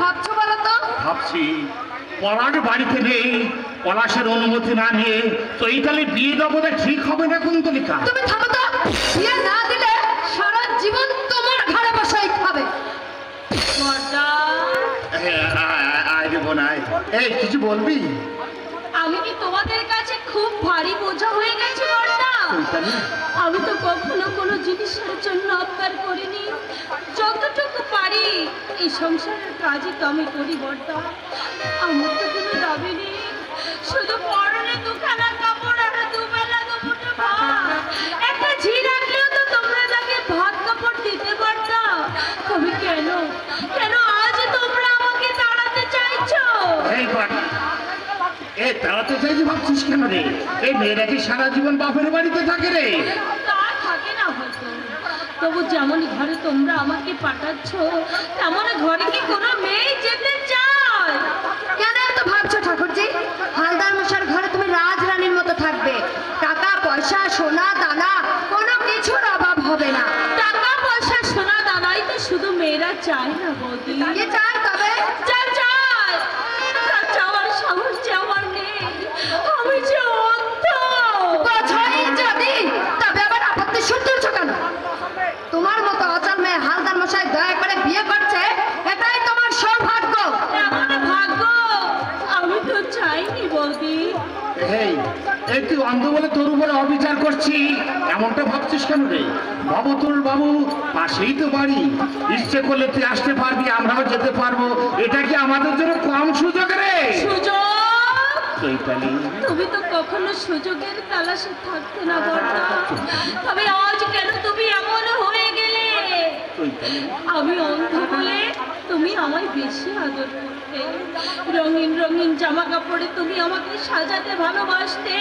ভাবছো বলো তো? ভাবছি পলাশ বাড়িতে নেই, পলাশের অনুমতি না নিয়ে চৈতালি বিয়ে দেবো ঠিক হবে না কুন্তলিকা। তুমি থামো তো, বিয়ে না দিলে সারা জীবন তোমার ঘরে বসাই খাবে। এই কিছু বলবি? আমি কি তোমাদের কাছে খুব ভারী বোঝা হয়ে গেছি বর্দা? আমি তো কখনো কোনো জিনিসের জন্য আবদার করিনি। যতটুকু পারি এই সংসারের কাজই তো আমি করি বর্দা। আমার তো কোনো দাবি নেই, শুধু পরনে দুখানা কাপড় আর দুবেলা দুপুরে ভাত। একটা ঝি রাখলেও তো তোমরা তাকে ভাত কাপড় দিতে বর্দা। তবে কেন কেন আজ তোমরা আমাকে তাড়াতে চাইছো? তাড়াতে চাইছি ভাবছিস কেন রে? এই মেয়েরা কি সারা জীবন বাপের বাড়িতে থাকে রে? তা থাকে না হয়তো, তবু যেমন ঘরে তোমরা আমাকে পাঠাচ্ছ তেমন ঘরে কি কোনো মেয়ে যেতে চায়? কেন এত ভাবছো ঠাকুরজি? হালদার মশার ঘরে তুমি রাজরানীর মতো থাকবে। টাকা পয়সা সোনা দানা কোনো কিছুর অভাব হবে না। টাকা পয়সা সোনা দানাই তো শুধু মেয়েরা চায় না বৌদি। কে চায় তবে? চায় চায়, তার চাওয়ার সাহস যে আমার নেই। আমি যে অন্ধ। বোঝাই যদি, তবে আবার আপত্তি শুনতেছ কেন? তোমার মতো অচল মেয়ে হালদার মশাই দয়া করে বিয়ে করছে, এটাই তোমার সৌভাগ্য। এমন ভাগ্য আমি তো চাইনি বৌদি। এই তুই অন্ধ বলে তোর উপরে অবিচার করছি এমনটা ভাবছিস কেন রে? ভবতোল বাবু পাশেই তো বাড়ি, ইচ্ছে করলে তুই আসতে পারবি, আমরাও যেতে পারবো। এটা কি আমাদের জন্য কম সুযোগ রে? সুযোগ? চৈতালি, তুমি তো কখনো সুযোগের তালাশে থাকতে না বর্দা, তবে আজ কেন তুমি এমন হয়ে গেলে? আমি অন্ধ বলে তুমি আমায় বেশি আদর করতে, রঙিন রঙিন জামা কাপড়ে তুমি আমাকে সাজাতে ভালোবাসতে।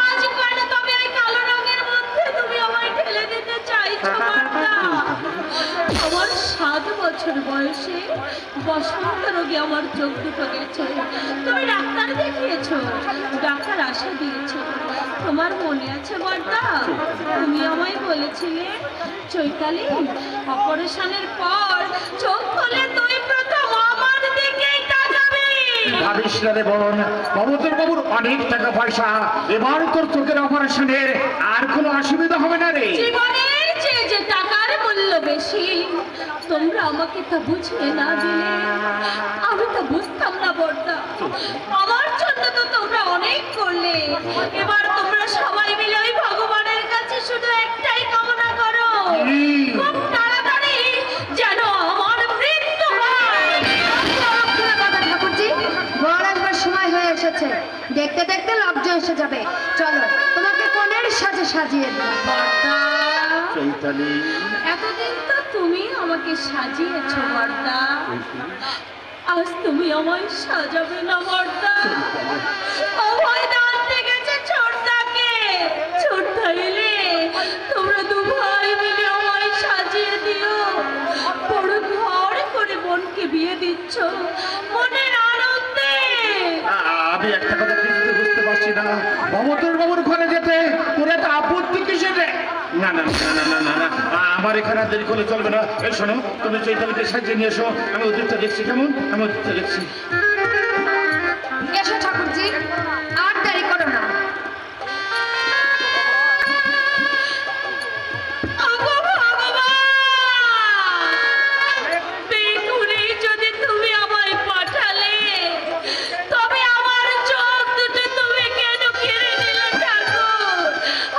আজ কেন তবে ওই কালো রঙের মধ্যে তুমি আমায় ঠেলে দিতে চাইছো বর্দা? আমার 7 বছর বয়সে বসন্ত রোগে আমার চোখ দুটো গেছে। তুমি ডাক্তার দেখিয়েছো, ডাক্তার আশা দিয়েছো। তোমার মনে আছে বর্দা? তুমি আমায় বলেছিলে চৈতালি অপারেশনের পর চোখ খুলে তুই প্রথম আমার দিকেই তাকাবি। ভাবিস না রে বোন, ভবতোল বাবুর অনেক টাকা পয়সা, এবার তোর চোখের অপারেশনের আর কোনো অসুবিধা হবে না রে। জীবনের চেয়ে যে টাকার মূল্য বেশি, তোমরা আমাকে তা বুঝিয়ে না দিলে আমি তা বুঝতাম না বর্দা। আমার জন্য তো তোমরা অনেক করলে, এবার তোমরা সবাই মিলে ওই ভগবানের কাছে শুধু একটাই কামনা করো, খুব তাড়াতাড়ি যেন আমার মৃত্যু হয়। ঠাকুরজি, বর আসবার সময় হয়ে এসেছে, দেখতে দেখতে লজ্জ এসে যাবে। চলো তোমাকে কোণের সাজে সাজিয়ে দেবো। বর্দা, চৈতালি, এতদিন তো তুমি আমাকে সাজিয়েছো বর্দা, আজ তুমি আমায় সাজাবে না বর্দা? অভয় দাঁড়তে গেছে ছোটদাকে, ছোটদা এলে তোমরা 2 ভাই মিলে আমায় সাজিয়ে দিও। বড় ঘর করে বোনকে বিয়ে দিচ্ছ মনের আনন্দে। আমি একটা কথা কিছুতে বুঝতে পারছি না, ভবতোল বাবুর ঘরে যেতে তোর এত আপত্তি কিসের রে? না না না না না না না, আমার এখানে আর দেরি করলে চলবে না। এই শোনো, তুমি চৈতালিকে সাজিয়ে নিয়ে এসো, আমি ওদিকটা দেখছি। কেমন? আমি ওদিকটা দেখছি। এসো ঠাকুরজি, আর দেরি করো না। যদি তুমি আমায় পাঠালে তবে আমার চোখ দুটো তুমি কেন কেড়ে নিলে ঠাকুর?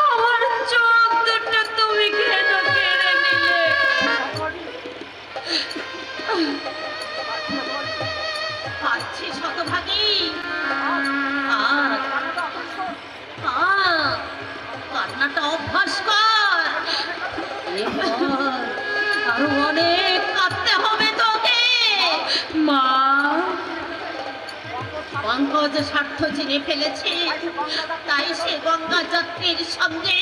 আমার চোখ দুটো তুমি কেন কেড়ে নিলে? আচ্ছা শতভাগী, কান্নাটা অভ্যাস কর, আরো অনেক কাঁদতে হবে তোকে। মা, পঙ্কজ স্বার্থ চিনে ফেলেছে, তাই সে গঙ্গা যাত্রীর সঙ্গে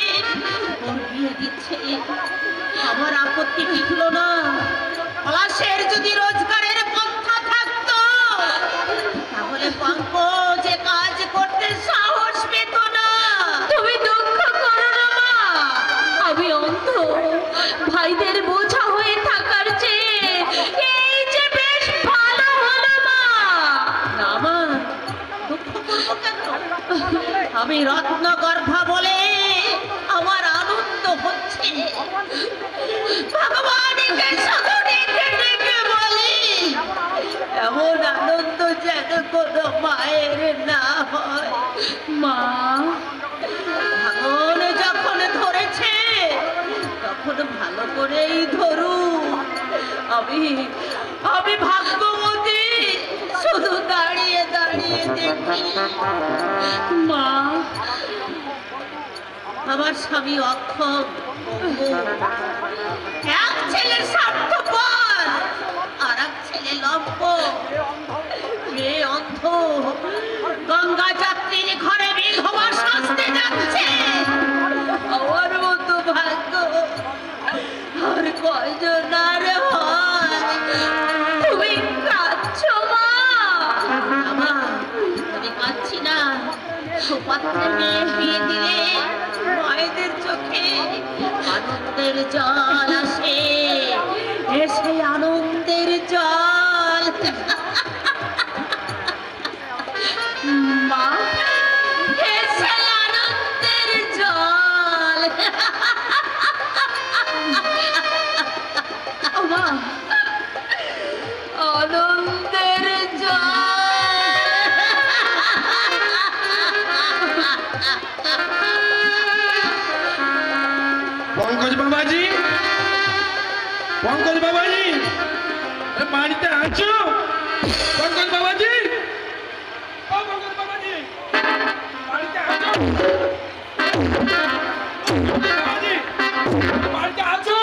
ওর বিয়ে দিচ্ছে। আমার আপত্তি টিকলো না। পলাশের যদি রোজগারের পন্থা থাকতো তাহলে পঙ্কজ কাজ করতে সাহস পেত না। তুমি দুঃখ করো না মা, আমি অন্ধ, ভাইদের বোঝা হয়ে থাকার চেয়ে এই যে বেশ ভালো কোনো মায়ের না হয়। মা, ভাঙন যখন ধরেছে তখন ভালো করেই ধরুন। আমি ভাগ্যবতী, শুধু দাঁড়িয়ে দাঁড়িয়ে দেখি। মা, আমার স্বামী অক্ষম, এক ছেলে স্বার্থপর আর এক ছেলে লম্ব, মেয়ে অন্ধ, গঙ্গা যাত্রীর ঘরে বিধবা সাজতে যাচ্ছে। আমার মতো ভাগ্য আর কয়জন আর হয়? তুমি কাঁদছো মা? আমি কাঁদছি না। সুপাত্রে মেয়ে বিয়ে দিলে মায়েদের চোখে আনন্দের জল আসে, এসে আনন্দের জল। মা, এসে আনন্দের জল। মা, আনন্দের জল। পঙ্কজ বাবাজি, পঙ্কজ বাবাজি, এ বাড়িতে আছো? পঙ্কজ বাবাজি, ও পঙ্কজ বাবাজি, বাড়িতে আছো? বাবাজি, বাড়িতে আছো?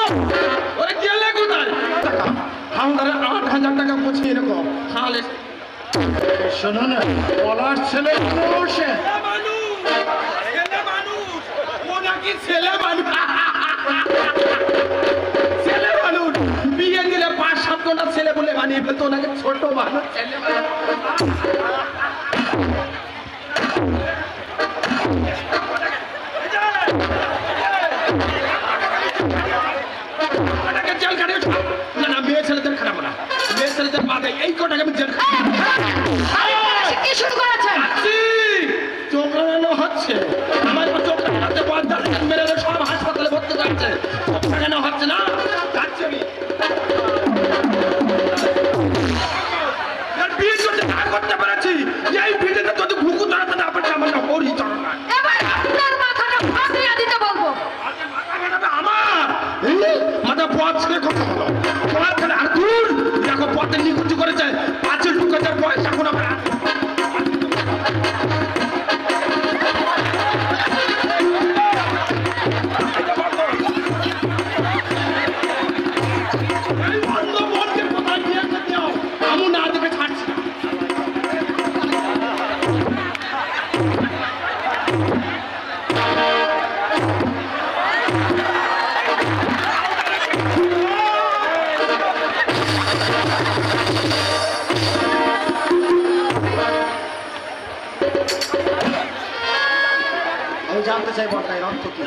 ওরে গেলে কোথায়? হামদারে 8,000 টাকা পৌঁছিয়ে রেখো। হালে শোনো না, পলাশ ছেলে মানুষ, ছেলে মানুষ, ও নাকি ছেলে মানুষ, ছেলে মানুষ, বিয়ে দিলে 5-7 ঘন্টা ছেলে বলে বানিয়ে ফেলতো, ওনাকে ছোট মানুষ, ছেলে মানুষ। ওটাকে জেল খাটিয়ে ছাড়ো। না না, মেয়ে ছেলেদের খারাপ না, মেয়ে ছেলেদের বাদে এই কটাকে আমি জেল কি শুরু করেছেন? চোখ লাগানো হচ্ছে, আমার চোখ লাগাতে বাধ্য, মেরে সব হাসপাতালে ভর্তি যাচ্ছে, চোখ লাগানো হচ্ছে না, যাচ্ছে আমি বিয়ে করতে না করতে পেরেছি, এই ভিডিওতে যদি ঘুঘু দাঁড়াতে না পারছে আমার না হরি চড়া। এবার আপনার মাথাটা ফাটিয়ে দিতে বলবো। আমার মাথা পথ ছেড়ে কথা বলো, তোমার ছেলে আর দূর দেখো পথে নিকুচি করেছে, 5 ঢুকেছে পয়সা কোনো জানতে চাই বর্তায় অর্থ কি?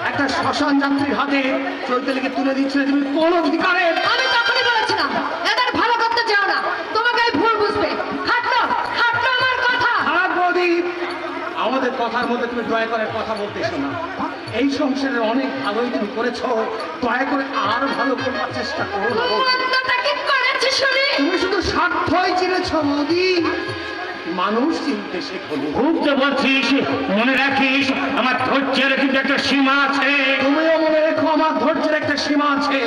একটা শ্মশান যাত্রীর হাতে চৈতালিকে তুলে দিচ্ছিলে তুমি কোন অধিকারে? আমি তখনই বলেছিলাম এদের ভালো করতে চাও না, তোমাকে ভুল বুঝবে। খাটলো খাটলো আমার কথা। আর প্রদীপ, আমাদের কথার মধ্যে তুমি দয়া করে কথা বলতেছো না। এই সংসারে অনেক ভালোই তুমি করেছো, দয়া করে আর ভালো করবার চেষ্টা করো না। মন্দটা কি করেছে শুনি? তুমি শুধু স্বার্থই চিনেছো মোদি, মানুষ চিনতে শেখনি। খুব তো বলছিস, মনে রাখিস আমার ধৈর্যের কিন্তু একটা সীমা আছে। তুমিও মনে রেখো আমার ধৈর্যের একটা সীমা আছে।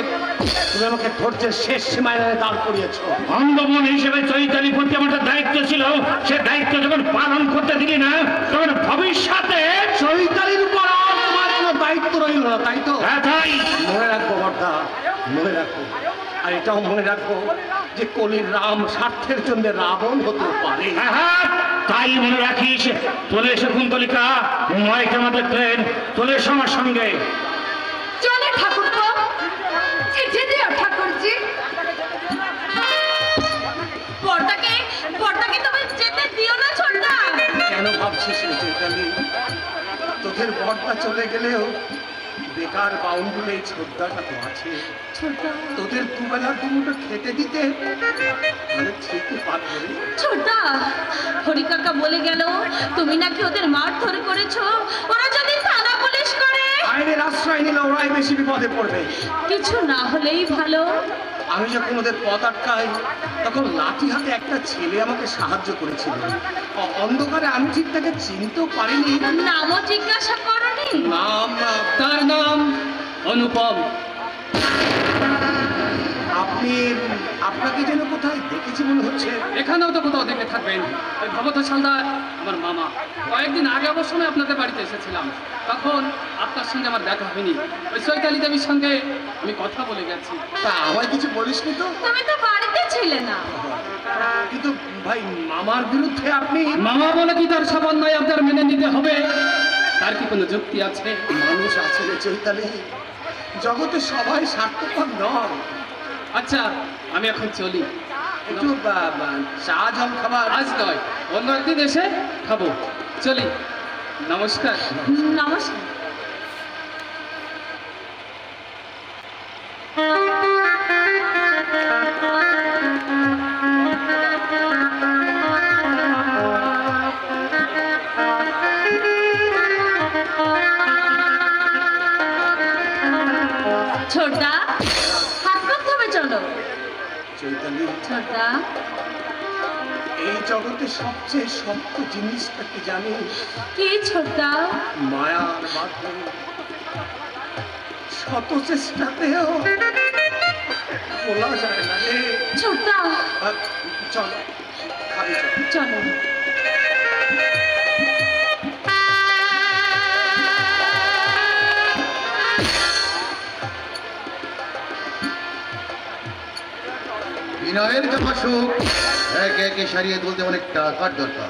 তুমি আমাকে ধৈর্যের শেষ সীমায় দাঁড় করিয়েছো। অঙ্গমন হিসেবে চৈতালি প্রতি আমার একটা দায়িত্ব ছিল, সে দায়িত্ব যখন পালন করতে দিলি না, তখন ভবিষ্যতে চৈতালির উপর আর তোমার কোনো দায়িত্ব রইল না, তাই তো? হ্যাঁ তাই। মনে রাখবো বর্দা, মনে রাখবো। আর এটাও মনে রাখবো যে কলির রাম স্বার্থের জন্য রাবণ হতে পারে। হ্যাঁ, তাই মনে রাখিস। চলে এসে কুন্তলিকা, মাইকে আমাদের ট্রেন, চলে এসো আমার সঙ্গে। চলে ঠাকুরপো, চিঠি দিও ঠাকুরজি। পর্দাকে তুমি যেতে দিও না ছোটদা। কেন ভাবছিস রে চৈতালি? তোদের বর্দা চলে গেলেও বেকার বাউন্ডুলে এই ছোটদাটা তো আছে। তোদের দুবেলা দুমুটো খেতে দিতে মানে ঠিকই পারবে। ছোটদা, হরি কাকা বলে গেল তুমি নাকি ওদের মারধর করেছো। ওরা যদি থানা পুলিশ করে? আইনের আশ্রয় নিলে ওরাই বেশি বিপদে পড়বে। কিছু না হলেই ভালো। আমি যখন ওদের পথ আটকাই তখন লাঠি হাতে একটা ছেলে আমাকে সাহায্য করেছিল। অন্ধকারে আমি ঠিক তাকে চিনতেও পারিনি। নামও জিজ্ঞাসা করনি? নাম তার নাম অনুপম। আপনাকে যেন কোথায় দেখেছি মনে হচ্ছে। এখানেও তো কোথাও দেখে থাকবেন। ওই ভবত সালদার আমার মামা। কয়েকদিন আগে অবশ্য আমি আপনাদের বাড়িতে এসেছিলাম, তখন আপনার সঙ্গে আমার দেখা হয়নি। ওই চৈতালি দেবীর সঙ্গে আমি কথা বলে গেছি। তা আমায় কিছু বলিসনি তো? তুমি তো বাড়িতে ছিলে না। কিন্তু ভাই, মামার বিরুদ্ধে আপনি মামা বলে কি তার সব অন্যায় আপনার মেনে নিতে হবে? তার কি কোনো যুক্তি আছে? মানুষ আছে রে চৈতালি, জগতে সবাই স্বার্থপর নয়। আচ্ছা, আমি এখন চলি। একটু চা জল খাবার। আজ নয়, অন্য একদিন এসে খাবো। চলি, নমস্কার। নমস্কার। ছোটদা, হাত করতে হবে, চলো। চৈতালি, ছোটদা, এই জগতে সবচেয়ে শক্ত জিনিসটা কি জানিস? কি ছোটদা? মায়ার বাঁধন। শত চেষ্টাতেও বলা যায় না রে। ছোটদা, চল, খাবি চল। চলো। বিনয়ের যখন সুখ একে একে সারিয়ে তুলতে অনেক টাকার দরকার।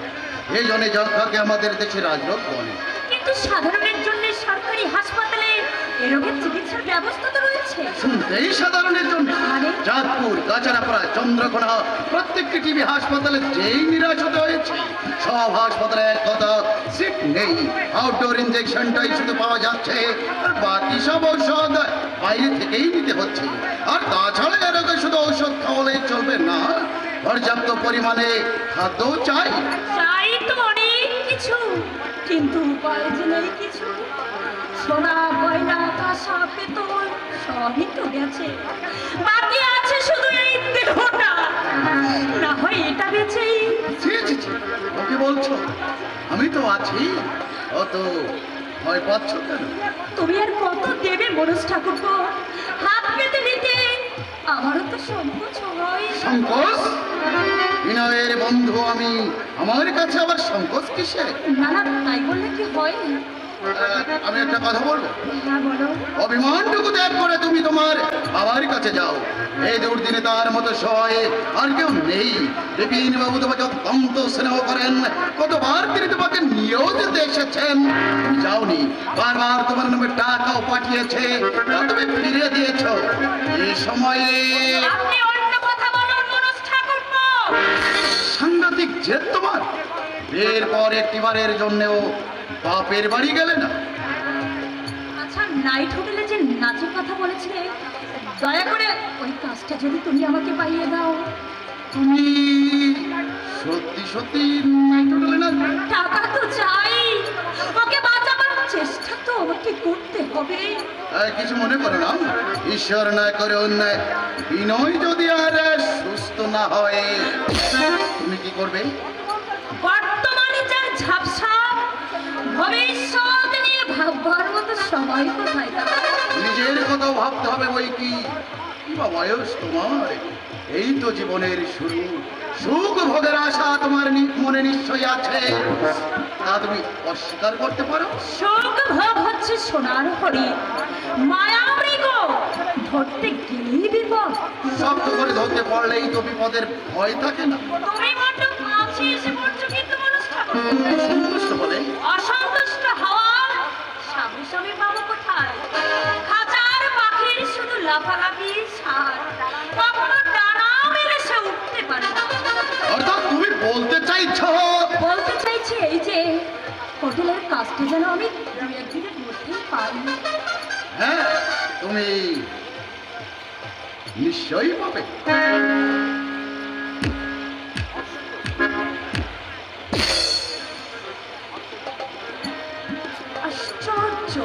এই জন্য যক্ষাকে আমাদের দেশে রাজরোগ বলে। কিন্তু সাধারণের জন্য সরকারি হাসপাতালে এ রোগের চিকিৎসার ব্যবস্থা তো রয়েছে। শুনতেই সাধারণের জন্য আরে? চাঁদপুর, কাঁচারাপাড়া, চন্দ্রকোনা প্রত্যেকটি টিভি হাসপাতালে যেই নিরাশ হতে হয়েছে। সব হাসপাতালে এক কথা, সিট নেই। আউটডোর ইঞ্জেকশনটাই শুধু পাওয়া যাচ্ছে, আর বাকি সব ঔষধ বাইরে থেকেই নিতে হচ্ছে। আর তাছাড়া এ রোগে শুধু ঔষধ খাওয়ালেই চলবে না, পর্যাপ্ত পরিমাণে খাদ্যও চাই। চাই তো অনেক কিছু, কিন্তু উপায় যে নেই কিছু। সোনা গয়না কাঁসা পেতল সবই তো গেছে, বাকি আছে শুধু এই দেহটা। না হয় এটা বেচেই। ছি ছি ছি, ওকে বলছো? আমি তো আছি। অত ভয় পাচ্ছ কেন? তুমি আর কত দেবে মনোজ ঠাকুরপো? হাত পেতে নিতে আমারও তো সংকোচ হয়। সংকোচ? বিনয়ের বন্ধু আমি, আমার কাছে আবার সংকোচ কিসে? না না, তাই বললে কি হয়? আমি একটা কথা বলবো। হ্যাঁ বলো। অভিমানটুকু ত্যাগ করে তুমি তোমার বাবার কাছে যাও। এই দুর্দিনে তার মতো সহায় আর কেউ নেই। বিপিন বাবু তোমাকে অত্যন্ত স্নেহ করেন, কতবার তিনি তোমাকে নিয়েও যেতে এসেছেন, তুমি যাওনি। বারবার তোমার নামে টাকাও পাঠিয়েছে, তা তুমি ফিরিয়ে দিয়েছ। এই সময়ে আপনি অন্য কথা বলুন মনোজ ঠাকুরপো। সাংঘাতিক জেদ তোমার। এরপর একটিবারের জন্যেও বাপের বাড়ি গেলে না। আচ্ছা, নাইট হোটেলে যে নাচের কথা বলেছে, দয়া করে ওই কাজটা যদি তুমি আমাকে পাইয়ে দাও। তুমি সত্যি সত্যি নাইট হোটেলে না? টাকা তো চাই, ওকে বাঁচাবার চেষ্টা তো আমাকে করতে হবে। কিছু মনে করো না, ঈশ্বর না করে অন্যায়। বিনয় যদি আর সুস্থ না হয়, তুমি কি করবে? বর্তমানে যা ঝাপসা, ভবিষ্যৎ নিয়ে ভাববার মতো সময় কোথায় দাদা? নিজের কথাও ভাবতে হবে বই কি। কি বা বয়স তোমার? এই তো জীবনের শুরু। সুখ ভোগের আশা তোমার মনে নিশ্চয়ই আছে, তা তুমি অস্বীকার করতে পারো? সুখ ভোগ হচ্ছে সোনার হরিণ, মায়া মৃগ, ধরতে গেলেই বিপদ। শক্ত করে ধরতে পারলেই তো বিপদের ভয় থাকে না। তুমি বড্ড কাছে এসে পড়ছো কিন্তু মনোজ ঠাকুর। সন্তুষ্ট হলে অসন্তুষ্ট হওয়া সাহস আমি পাবো কোথায়? খাঁচার পাখির শুধু লাফালাফি ছাড়, কখনো ডানা মেলে সে উঠতে পারে না। অর্থাৎ তুমি বলতে চাইছো? বলতে চাইছি এই যে হোটেলের কাজটা যেন আমি দু একদিনের মধ্যেই পাই। হ্যাঁ, তুমি নিশ্চয়ই পাবে। আশ্চর্য,